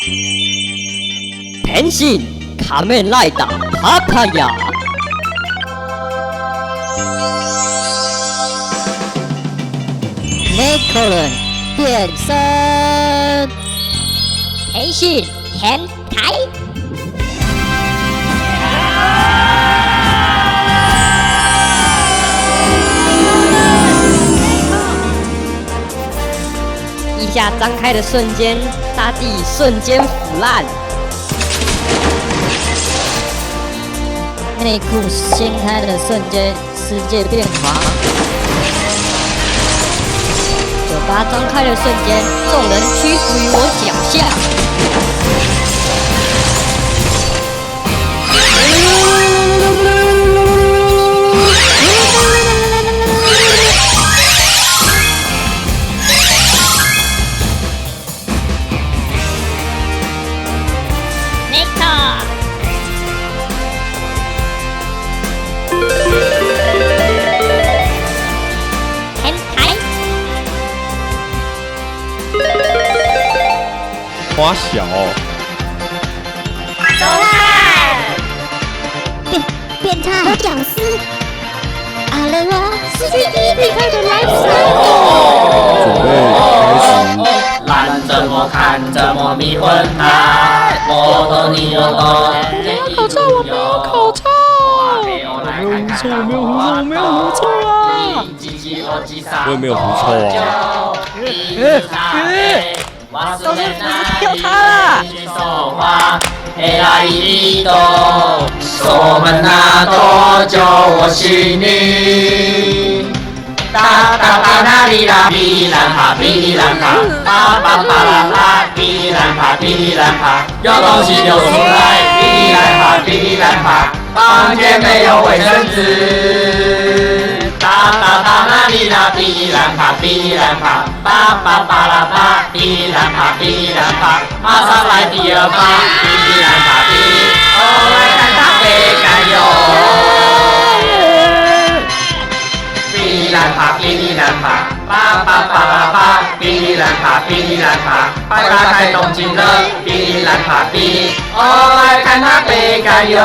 変身仮面ライダータカヤ。猫人变身，変身変态。腋下张开的瞬间，大地瞬间腐烂。内裤掀开的瞬间，世界变黄。嘴巴张开的瞬间，众人屈服于我脚下。花小，走啦！变态和屌丝，阿雷拉世界第一变态的来势！准备开始。懒怎么看这么迷魂他，我懂你又懂。我没有口臭，我没有狐臭，我没有狐臭啊！我也没有狐臭啊！都是不是丢他了？锁门那多久我信你。哒哒哒啦哩啦，比兰帕比兰帕，叭叭叭啦啦，比兰帕比兰帕，有东西流出来，比兰帕比兰帕，房间没有卫生纸。哒哒哒啦哩啦，比兰帕比兰帕，叭叭叭啦叭，比兰帕比兰帕，马上来第二把，比兰帕比，哦来看他被干哟。比兰帕比兰帕，叭叭叭啦叭，比兰帕比兰帕，快打开东京的比兰帕比，哦来看他被干哟。